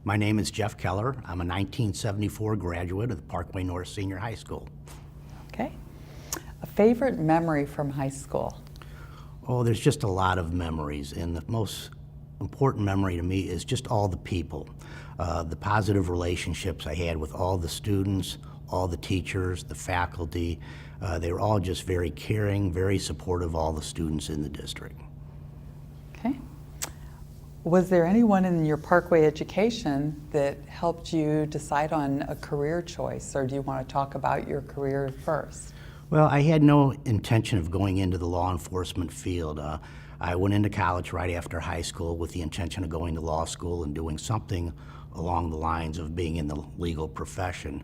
My name is Jeff Keller. I'm a 1974 graduate of the Parkway North Senior High School. Okay. A favorite memory from high school? Oh, there's just a lot of memories, and the most important memory to me is just all the people, the positive relationships I had with all the students, all the teachers, the faculty. They were all just very caring, very supportive of all the students in the district. Okay. Was there anyone in your Parkway education that helped you decide on a career choice, or do you want to talk about your career first? Well, I had no intention of going into the law enforcement field. I went into college right after high school with the intention of going to law school and doing something along the lines of being in the legal profession.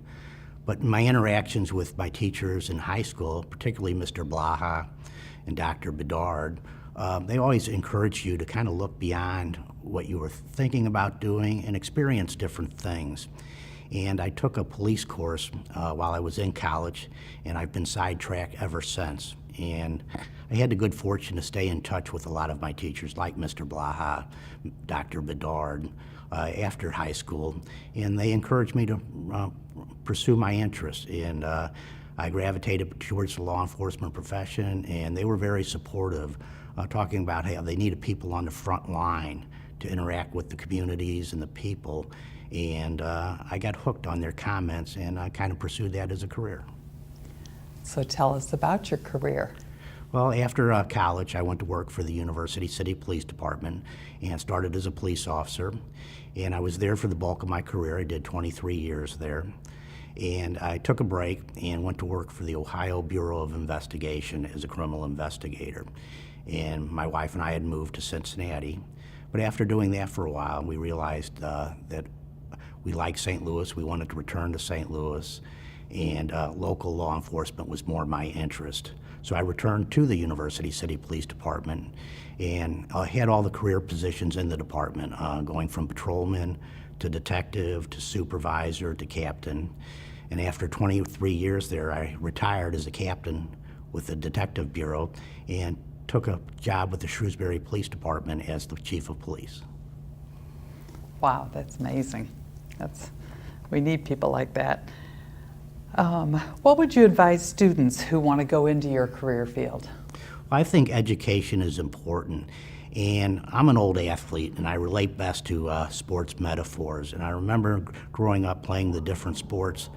But my interactions with my teachers in high school, particularly Mr. Blaha and Dr. Bedard, they always encouraged you to kind of look beyond what you were thinking about doing and experience different things. And I took a police course while I was in college, and I've been sidetracked ever since. And I had the good fortune to stay in touch with a lot of my teachers, like Mr. Blaha, Dr. Bedard, after high school, and they encouraged me to pursue my interests. And I gravitated towards the law enforcement profession, and they were very supportive, talking about how they needed people on the front line to interact with the communities and the people. And I got hooked on their comments, and I kind of pursued that as a career. So tell us about your career. Well, after college, I went to work for the University City Police Department and started as a police officer. And I was there for the bulk of my career. I did 23 years there. And I took a break and went to work for the Ohio Bureau of Investigation as a criminal investigator. And my wife and I had moved to Cincinnati. But after doing that for a while, we realized that we liked St. Louis. We wanted to return to St. Louis, and local law enforcement was more my interest. So I returned to the University City Police Department and had all the career positions in the department, going from patrolman to detective to supervisor to captain. And after 23 years there, I retired as a captain with the Detective Bureau and took a job with the Shrewsbury Police Department as the chief of police. Wow, that's amazing. We need people like that. What would you advise students who want to go into your career field? I think education is important, and I'm an old athlete, and I relate best to sports metaphors. And I remember growing up playing the different sports.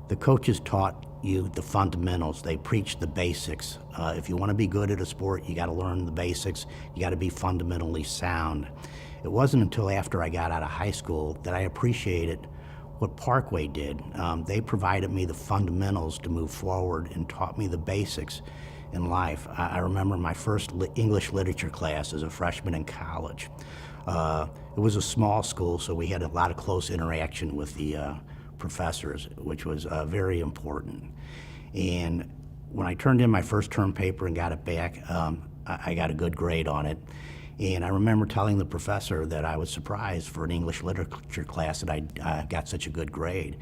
The coaches taught you the fundamentals. They preached the basics. If you want to be good at a sport, you got to learn the basics. You got to be fundamentally sound. It wasn't until after I got out of high school that I appreciated what Parkway did. They provided me the fundamentals to move forward and taught me the basics in life. I remember my first English literature class as a freshman in college. It was a small school, so we had a lot of close interaction with the professors, which was very important. And when I turned in my first term paper and got it back, I got a good grade on it. And I remember telling the professor that I was surprised for an English literature class that I got such a good grade.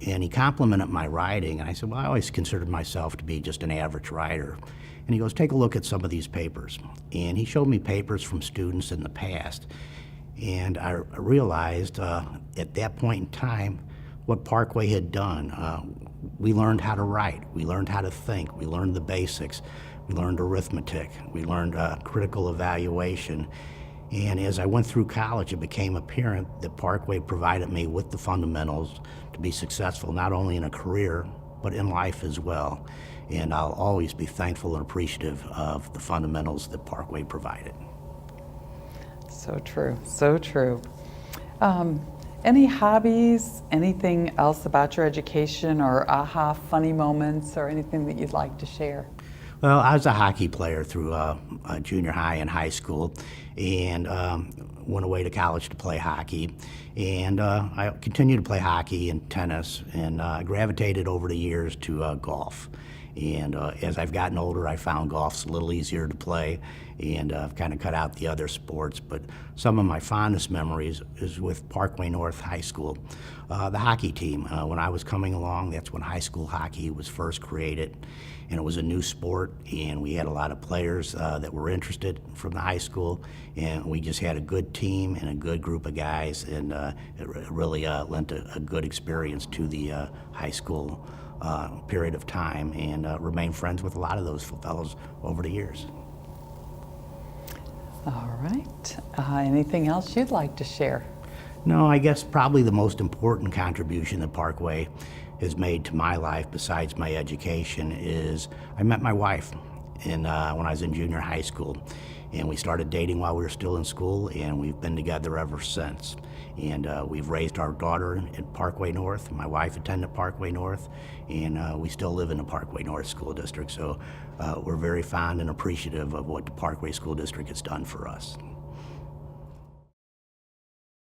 And he complimented my writing, and I said, well, I always considered myself to be just an average writer. And he goes, take a look at some of these papers. And he showed me papers from students in the past. And I realized at that point in time what Parkway had done. We learned how to write, we learned how to think, we learned the basics. We learned arithmetic, we learned critical evaluation. And as I went through college, it became apparent that Parkway provided me with the fundamentals to be successful, not only in a career, but in life as well. And I'll always be thankful and appreciative of the fundamentals that Parkway provided. So true, so true. Any hobbies, anything else about your education, or aha funny moments, or anything that you'd like to share? Well, I was a hockey player through junior high and high school, and went away to college to play hockey. And I continued to play hockey and tennis, and gravitated over the years to golf. And as I've gotten older, I found golf's a little easier to play, and I've kind of cut out the other sports. But some of my fondest memories is with Parkway North High School. The hockey team, when I was coming along, that's when high school hockey was first created, and it was a new sport, and we had a lot of players that were interested from the high school, and we just had a good team and a good group of guys, and it really lent a good experience to the high school period of time, and remained friends with a lot of those fellows over the years. All right. Anything else you'd like to share? No, I guess probably the most important contribution that Parkway has made to my life, besides my education, is I met my wife when I was in junior high school. And we started dating while we were still in school, and we've been together ever since. And we've raised our daughter at Parkway North. My wife attended Parkway North, and we still live in the Parkway North School District. So we're very fond and appreciative of what the Parkway School District has done for us.